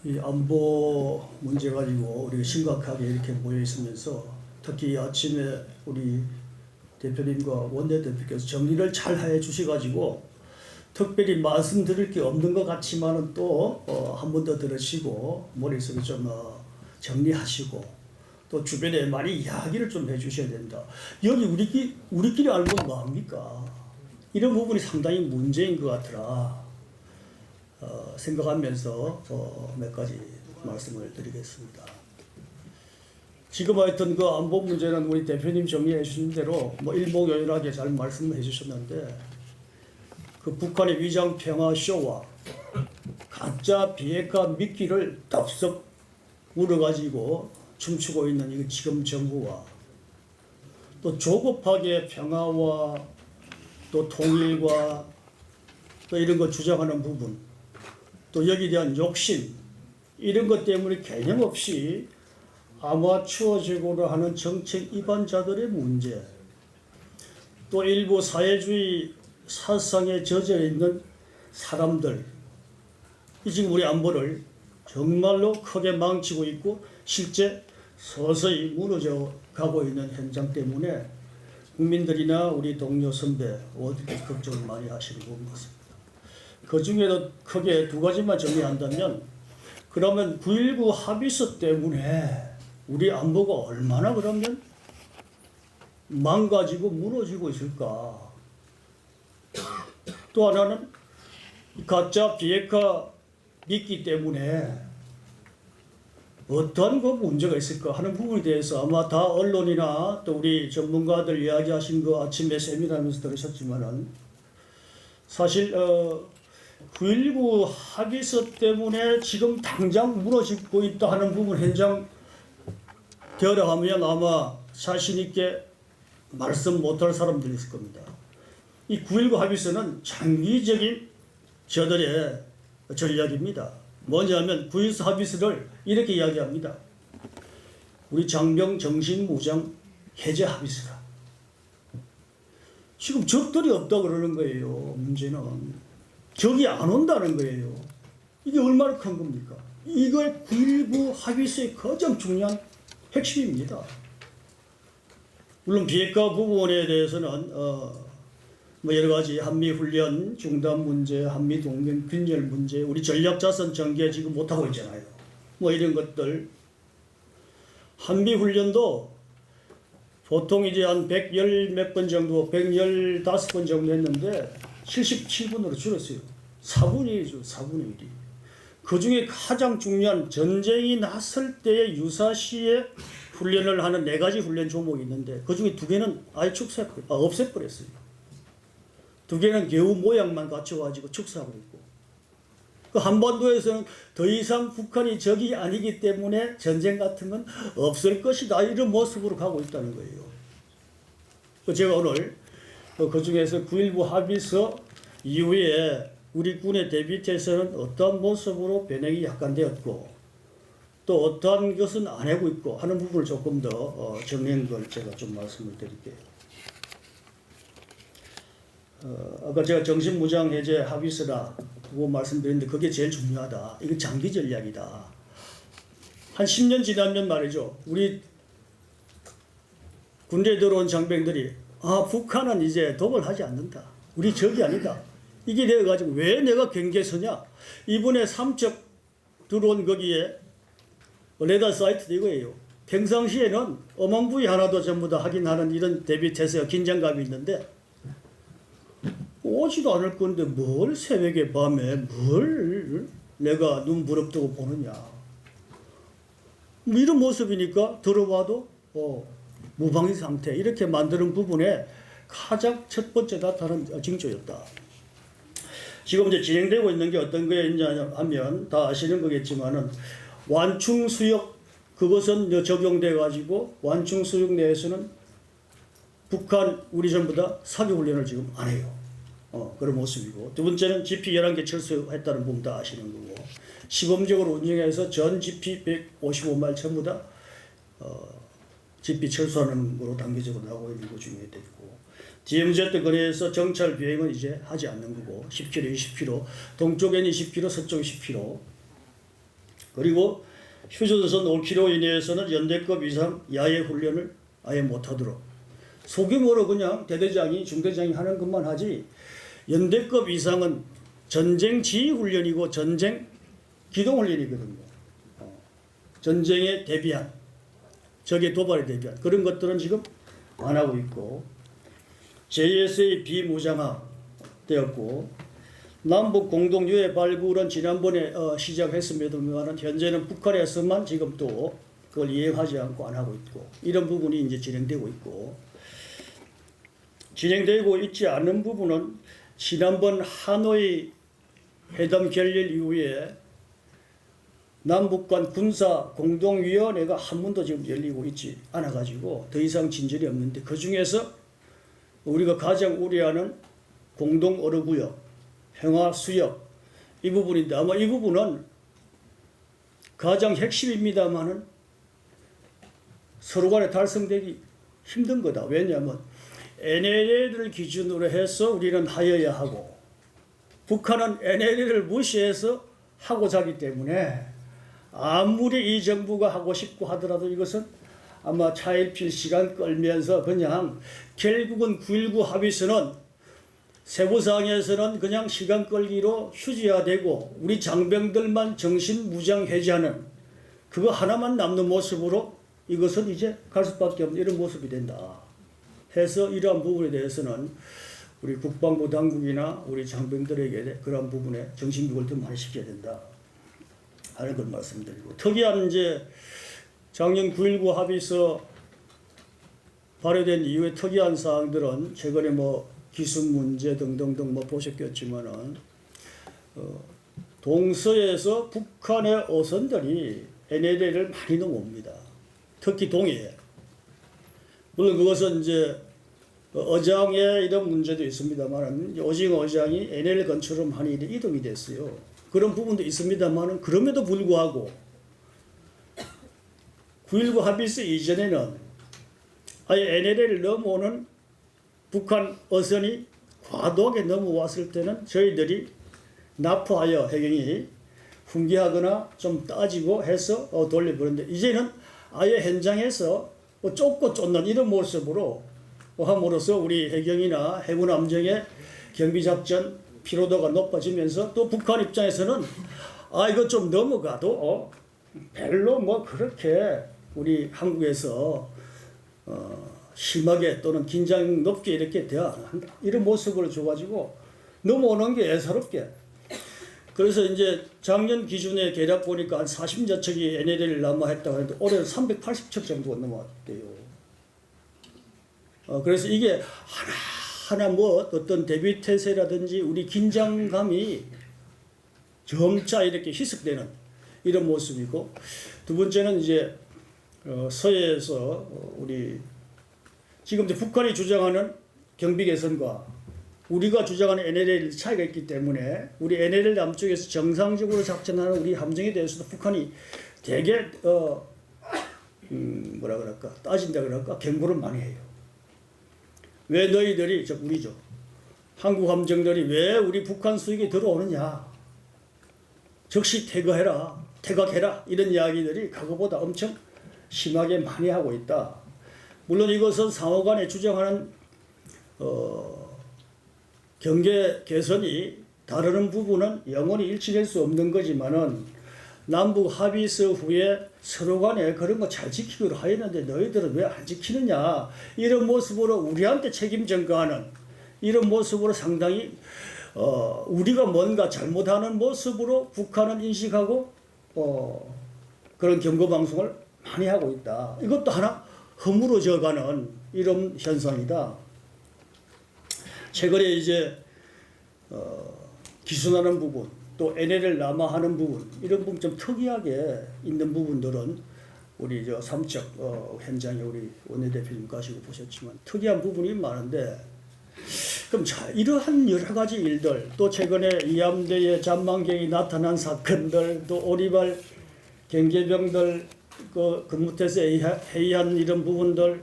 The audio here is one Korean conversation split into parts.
이 안보 문제 가지고 우리가 심각하게 이렇게 모여 있으면서 특히 아침에 우리 대표님과 원내대표께서 정리를 잘 해 주셔가지고 특별히 말씀드릴 게 없는 것 같지만은 또 한 번 더 들으시고 머릿속에 좀 정리하시고 또 주변에 많이 이야기를 좀 해주셔야 된다. 여기 우리끼리 알고 뭐합니까? 이런 부분이 상당히 문제인 것 같더라. 생각하면서 몇 가지 말씀을 드리겠습니다. 지금 하여튼 그 안보 문제는 우리 대표님 정리해 주신 대로 뭐 일목요연하게 잘 말씀해 주셨는데 그 북한의 위장 평화 쇼와 가짜 비핵화 미끼를 덥석 물어가지고 춤추고 있는 이 지금 정부와 또 조급하게 평화와 또 통일과 또 이런 거 주장하는 부분 또 여기에 대한 욕심 이런 것 때문에 개념 없이 아마추어적으로 하는 정책 위반자들의 문제 또 일부 사회주의 사상에 젖어 있는 사람들 이 지금 우리 안보를 정말로 크게 망치고 있고 실제 서서히 무너져 가고 있는 현장 때문에 국민들이나 우리 동료 선배 어디든 걱정을 많이 하시는 것 같습니다. 그 중에도 크게 두 가지만 정리한다면 그러면 9.19 합의서 때문에 우리 안보가 얼마나 그러면 망가지고 무너지고 있을까. 또 하나는 가짜 비핵화 미끼 때문에 어떠한 그 문제가 있을까 하는 부분에 대해서 아마 다 언론이나 또 우리 전문가들 이야기하신 거 아침에 세미나하면서 들으셨지만은 사실 9.19 합의서 때문에 지금 당장 무너지고 있다 하는 부분 현장 되어가면 아마 자신 있게 말씀 못할 사람들이 있을 겁니다. 이 9.19 합의서는 장기적인 저들의 전략입니다. 뭐냐면 9.19 합의서를 이렇게 이야기합니다. 우리 장병 정신무장 해제 합의서다. 지금 적들이 없다 그러는 거예요. 문제는. 적이 안 온다는 거예요. 이게 얼마나 큰 겁니까? 이걸 9.19 합의서의 가장 중요한 핵심입니다. 물론 비핵화 부분에 대해서는 뭐 여러 가지 한미 훈련 중단 문제, 한미 동맹 균열 문제, 우리 전략 자산 전개 지금 못 하고 있잖아요. 뭐 이런 것들 한미 훈련도 보통 이제 한 110 몇 번 정도, 115번 정도 했는데 77분으로 줄었어요. 4분의 1이죠. 4분의 1이. 그 중에 가장 중요한 전쟁이 났을 때의 유사시에 훈련을 하는 4가지 훈련 종목이 있는데 그 중에 2개는 아예 없애버렸어요. 2개는 겨우 모양만 갖춰가지고 축소하고 있고 그 한반도에서는 더 이상 북한이 적이 아니기 때문에 전쟁 같은 건 없을 것이다 이런 모습으로 가고 있다는 거예요. 제가 오늘 그 중에서 9.19 합의서 이후에 우리 군의 대비태세는 어떠한 모습으로 변형이 약간 되었고 또 어떠한 것은 안 하고 있고 하는 부분을 조금 더 정리한 걸 제가 좀 말씀을 드릴게요. 아까 제가 정신무장 해제 합의서라고 말씀드렸는데 그게 제일 중요하다. 이거 장기 전략이다. 한 10년 지나면 말이죠. 우리 군대에 들어온 장병들이 북한은 이제 독을 하지 않는다. 우리 적이 아니다. 이게 되어가지고 왜 내가 경계에 서냐. 이번에 삼척 들어온 거기에 레다 사이트도 이거예요. 평상시에는 어망부위 하나도 전부 다 확인하는 이런 대비태세와 긴장감이 있는데 오지도 않을 건데 뭘 새벽에 밤에 뭘 내가 눈 부릅뜨고 보느냐. 뭐 이런 모습이니까 들어봐도 무방위 상태 이렇게 만드는 부분에 가장 첫 번째 나타나는 징조였다. 지금 이제 진행되고 있는 게 어떤 거에 있냐 하면 다 아시는 거겠지만은 완충수역 그것은 적용돼 가지고 완충수역 내에서는 북한 우리 전부 다 사교훈련을 지금 안 해요. 그런 모습이고 두 번째는 GP 11개 철수했다는 부분 다 아시는 거고 시범적으로 운영해서 전 GP 155마일 전부 다 GP 철수하는 거로 단계적으로 나오고 있는 거 중에 되고 DMZ 거리에서 정찰 비행은 이제 하지 않는 거고 10km, 20km 동쪽에는 20km, 서쪽 10km 그리고 휴전선 5km 이내에서는 연대급 이상 야외 훈련을 아예 못하도록 소규모로 그냥 대대장이 중대장이 하는 것만 하지 연대급 이상은 전쟁 지휘 훈련이고 전쟁 기동 훈련이거든요. 전쟁에 대비한 적의 도발에 대비한 그런 것들은 지금 안 하고 있고 JSA 비무장화 되었고 남북 공동 유해 발굴은 지난번에 시작했음에도만 현재는 북한에서만 지금 또 그걸 이행하지 않고 안 하고 있고 이런 부분이 이제 진행되고 있고 진행되고 있지 않은 부분은 지난번 하노이 회담 결렬 이후에 남북 간 군사 공동위원회가 한 번도 지금 열리고 있지 않아 가지고 더 이상 진전이 없는데 그 중에서 우리가 가장 우려하는 공동 어뢰구역, 평화 수역 이 부분인데 아마 이 부분은 가장 핵심입니다만은 서로 간에 달성되기 힘든 거다. 왜냐하면 NLL을 기준으로 해서 우리는 하여야 하고 북한은 NLL을 무시해서 하고자 하기 때문에 아무리 이 정부가 하고 싶고 하더라도 이것은 아마 차일필 시간 끌면서 그냥 결국은 9.19 합의서는 세부사항에서는 그냥 시간 끌기로 휴지화되고 우리 장병들만 정신 무장 해제하는 그거 하나만 남는 모습으로 이것은 이제 갈 수밖에 없는 이런 모습이 된다. 해서 이러한 부분에 대해서는 우리 국방부 당국이나 우리 장병들에게 그러한 부분에 정신교육을 더 많이 시켜야 된다 하는 걸 말씀드리고 특이한 이제 작년 9.19 합의서 발효된 이후에 특이한 사항들은 최근에 뭐 기술 문제 등등등 뭐 보셨겠지만은 동서에서 북한의 어선들이 NLL을 많이 넘어옵니다. 특히 동해에. 물론 그것은 이제 어장에 이런 문제도 있습니다만 오징어 어장이 NL 근처로 많이 이동이 됐어요. 그런 부분도 있습니다만 그럼에도 불구하고 9.19 합의서 이전에는 아예 NLL을 넘어오는 북한 어선이 과도하게 넘어왔을 때는 저희들이 납포하여 해경이 훈계하거나 좀 따지고 해서 돌려보는데 이제는 아예 현장에서 쫓고 쫓는 이런 모습으로 함으로써 우리 해경이나 해군 함정의 경비작전 피로도가 높아지면서 또 북한 입장에서는 이거 좀 넘어가도 별로 뭐 그렇게 우리 한국에서 심하게 또는 긴장 높게 이렇게 대화한다 이런 모습을 줘가지고 넘어오는 게 예사롭게 그래서 이제 작년 기준에 대략 보니까 한 40여 척이 NLL을 남하했다고 하는데 올해는 380척 정도가 넘어왔대요. 그래서 이게 하나하나 뭐 어떤 대비 태세라든지 우리 긴장감이 점차 이렇게 희석되는 이런 모습이고 두 번째는 이제 서해에서 우리 지금 이제 북한이 주장하는 경비 개선과 우리가 주장하는 NLL 차이가 있기 때문에 우리 NLL 남쪽에서 정상적으로 작전하는 우리 함정에 대해서도 북한이 되게 뭐라 그럴까 따진다 그럴까 경고를 많이 해요. 왜 너희들이 우리죠 한국 함정들이 왜 우리 북한 수익에 들어오느냐 즉시 퇴각해라 이런 이야기들이 과거보다 엄청 심하게 많이 하고 있다. 물론 이것은 상호간에 주장하는 경계 개선이 다루는 부분은 영원히 일치될 수 없는 거지만은 남북 합의서 후에 서로 간에 그런 거 잘 지키기로 하였는데 너희들은 왜 안 지키느냐 이런 모습으로 우리한테 책임 전가하는 이런 모습으로 상당히 우리가 뭔가 잘못하는 모습으로 북한은 인식하고 그런 경고 방송을 많이 하고 있다. 이것도 하나 허물어져가는 이런 현상이다. 최근에 이제 기순하는 부분 또 NLL 남하하는 부분 이런 부분 좀 특이하게 있는 부분들은 우리 저 삼척 현장에 우리 원내대표님 가시고 보셨지만 특이한 부분이 많은데 그럼 자 이러한 여러 가지 일들 또 최근에 이함대에 잔망경이 나타난 사건들 또 오리발 경계병들 그 무태세 해이한 이런 부분들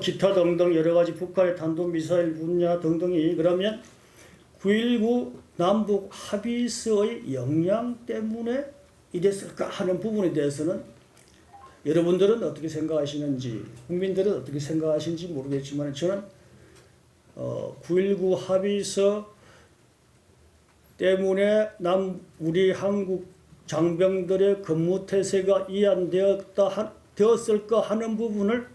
기타 등등 여러 가지 북한의 탄도미사일 분야 등등이 그러면 9.19 남북 합의서의 영향 때문에 이랬을까 하는 부분에 대해서는 여러분들은 어떻게 생각하시는지, 국민들은 어떻게 생각하시는지 모르겠지만 저는 9.19 합의서 때문에 우리 한국 장병들의 근무 태세가 되었을까 하는 부분을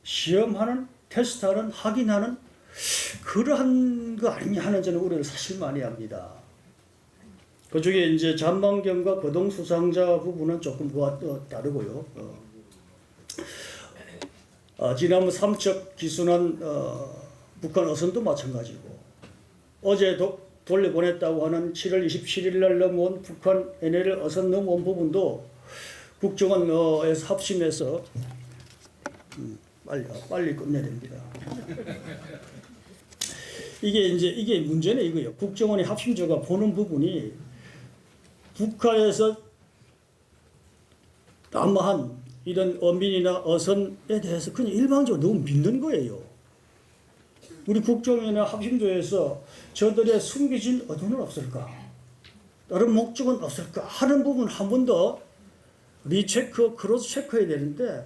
시험하는, 테스트하는, 확인하는 그러한 거 아니냐 하는 저는 우려를 사실 많이 합니다. 그 중에 이제 잔망경과 거동 수상자 부분은 조금 그와 다르고요. 지난번 삼척 기순한 북한 어선도 마찬가지고, 어제 돌려보냈다고 하는 7월 27일 날 넘어온 북한 NL 어선 넘어온 부분도 국정원에서 합심해서 빨리 끝내야 됩니다. 이게 문제는 이거예요. 국정원의 합심조가 보는 부분이 북한에서 남한 이런 어민이나 어선에 대해서 그냥 일방적으로 너무 믿는 거예요. 우리 국정원이나 합심조에서 저들의 숨겨진 의도는 없을까? 다른 목적은 없을까? 하는 부분 한 번 더 리체크, 크로스 체크해야 되는데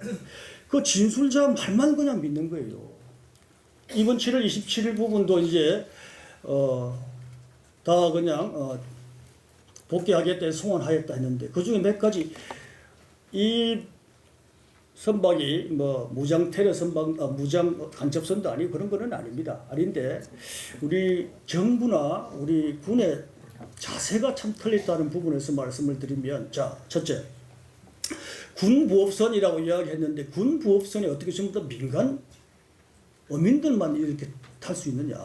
그 진술자 말만 그냥 믿는 거예요. 이번 7월 27일 부분도 이제 다 그냥 복귀하겠다 소원하였다 했는데 그 중에 몇 가지 이 선박이 뭐 무장 테러 선박, 무장 간첩선도 아니고 그런 거는 아닙니다. 아닌데 우리 정부나 우리 군의 자세가 참 틀렸다는 부분에서 말씀을 드리면, 자, 첫째, 군부업선이라고 이야기했는데 군부업선이 어떻게 전부 다 민간 어민들만 이렇게 탈 수 있느냐.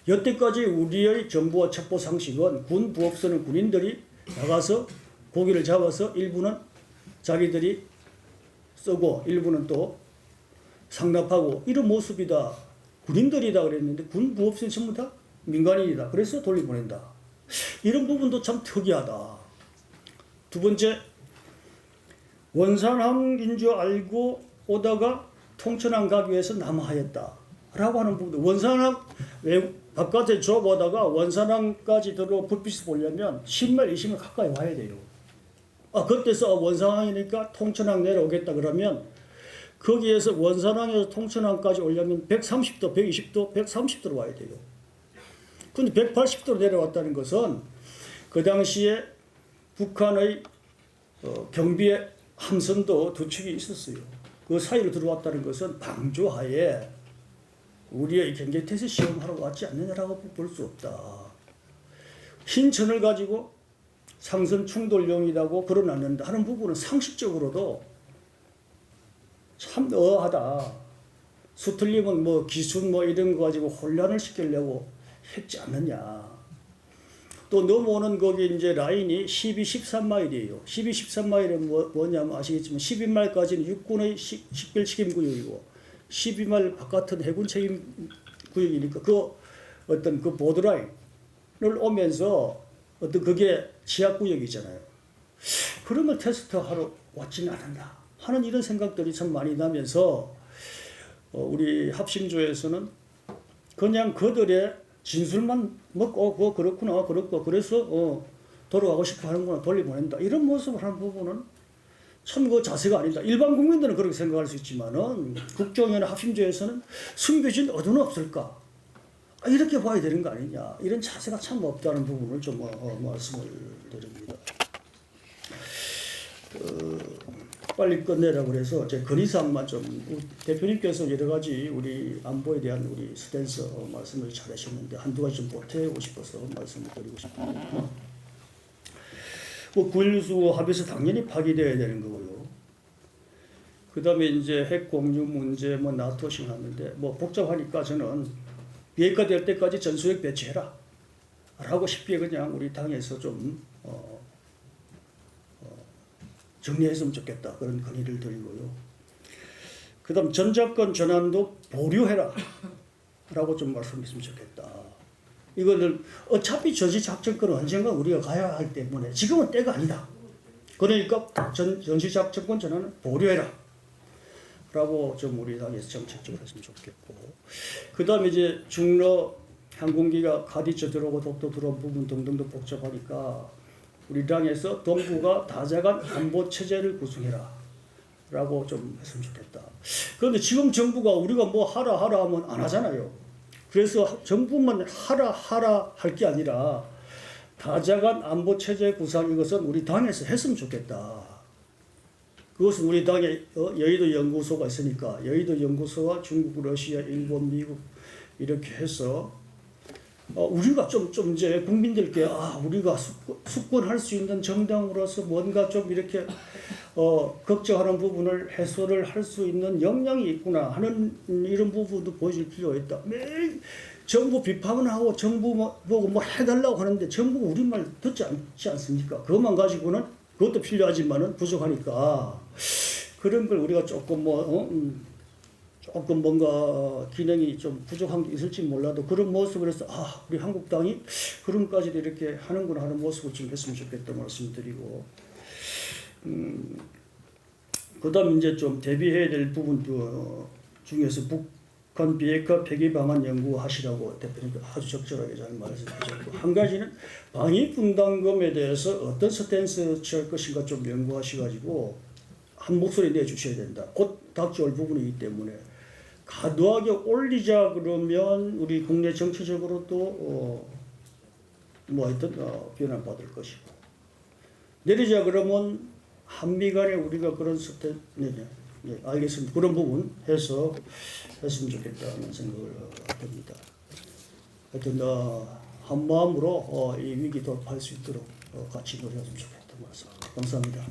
여태까지 우리의 정부와 첩보 상식은 군부업선은 군인들이 나가서 고기를 잡아서 일부는 자기들이 쓰고 일부는 또 상납하고 이런 모습이다. 군인들이다 그랬는데 군부업선이 전부 다 민간인이다. 그래서 돌려보낸다. 이런 부분도 참 특이하다. 두 번째, 원산항인 줄 알고 오다가 통천항 가기 위해서 남하였다 라고 하는 부분도, 원산항 바깥에 좁아다가 원산항까지 들어 불빛을 보려면 10마일 20마일 가까이 와야 돼요. 그때서 원산항이니까 통천항 내려오겠다 그러면 거기에서 원산항에서 통천항까지 오려면 130도, 120도, 130도로 와야 돼요. 근데 180도로 내려왔다는 것은 그 당시에 북한의 경비의 함선도 두 척이 있었어요. 그 사이로 들어왔다는 것은 방조하에 우리의 경계태세 시험하러 왔지 않느냐라고 볼 수 없다. 흰천을 가지고 상선 충돌용이라고 걸어놨는다 하는 부분은 상식적으로도 참 의아하다. 수틀림은 뭐 기술 뭐 이런 거 가지고 혼란을 시키려고 했지 않느냐. 또 넘어오는 거기 이제 라인이 12, 13마일이에요. 12, 13마일은 뭐냐면 아시겠지만 12마일까지는 육군의 식별 책임 구역이고 12마일 바깥은 해군 책임 구역이니까 그 어떤 그 보드라인을 오면서 어떤 그게 지하구역이잖아요. 그런 걸 테스트하러 왔지는 않았나 하는 이런 생각들이 참 많이 나면서 우리 합심조에서는 그냥 그들의 진술만 먹고 그렇구나 그렇고 그래서 돌아가고 싶어 하는구나 돌려보낸다 이런 모습을 하는 부분은 참 그 자세가 아니다. 일반 국민들은 그렇게 생각할 수 있지만은 국정원이나 합심조에서는 숨겨진 의도는 없을까? 이렇게 봐야 되는 거 아니냐. 이런 자세가 참 없다는 부분을 좀 말씀을 드립니다. 빨리 끝내라고 그래서 제 건의사항만 좀 대표님께서 여러 가지 우리 안보에 대한 우리 스탠스 말씀을 잘 하셨는데 한두 가지 좀 보태고 싶어서 말씀을 드리고 싶습니다. 9.19 합의서 당연히 파기되어야 되는 거고요. 그 다음에 이제 핵 공유 문제, 나토 신하는데 복잡하니까 저는 비핵화 될 때까지 전술핵 배치해라 라고 쉽게 그냥 우리 당에서 좀 정리했으면 좋겠다 그런 건의를 드리고요. 그 다음 전작권 전환도 보류해라 라고 좀 말씀했으면 좋겠다. 이거를 어차피 전시작전권은 언젠가 우리가 가야 하기 때문에 지금은 때가 아니다. 그러니까 전시작전권 전환은 보류해라 라고 좀 우리 당에서 정책적으로 했으면 좋겠고, 그 다음에 이제 중러 항공기가 가디처 들어오고 독도 들어온 부분 등등도 복잡하니까 우리 당에서 동북아 다자간 안보 체제를 구성해라 라고 좀 했으면 좋겠다. 그런데 지금 정부가 우리가 뭐 하라 하면 안 하잖아요. 그래서 정부만 하라 할 게 아니라 다자간 안보 체제 구상, 이것은 우리 당에서 했으면 좋겠다. 그것은 우리 당에 여의도 연구소가 있으니까 여의도 연구소와 중국, 러시아, 일본, 미국 이렇게 해서 우리가 좀 이제 국민들께 우리가 숙권할 수 있는 정당으로서 뭔가 좀 이렇게 걱정하는 부분을 해소를 할 수 있는 역량이 있구나 하는 이런 부분도 보여줄 필요가 있다. 매일 정부 비판을 하고 정부 보고 뭐 해달라고 하는데 정부가 우리 말 듣지 않지 않습니까? 그것만 가지고는 그것도 필요하지만은 부족하니까 그런 걸 우리가 조금 조금 뭔가 기능이 좀 부족한 게 있을지 몰라도 그런 모습을 해서 우리 한국당이 그런까지도 이렇게 하는구나 하는 모습을 좀 했으면 좋겠다 말씀드리고, 그다음 이제 좀 대비해야 될 부분도 중에서 북한 비핵화 폐기 방안 연구하시라고 대표님도 아주 적절하게 잘 말씀하셨고, 한 가지는 방위 분담금에 대해서 어떤 스탠스 취할 것인가 좀 연구하셔가지고 한 목소리 내주셔야 된다. 곧 닥쳐올 부분이기 때문에 과도하게 올리자 그러면 우리 국내 정치적으로도 비난받을 것이고, 내리자 그러면 한미 간에 우리가 그런 알겠습니다. 그런 부분 해서 했으면 좋겠다는 생각을 합니다. 하여튼 한 마음으로 이 위기 돌파할 수 있도록 같이 노력했으면 좋겠다. 감사합니다.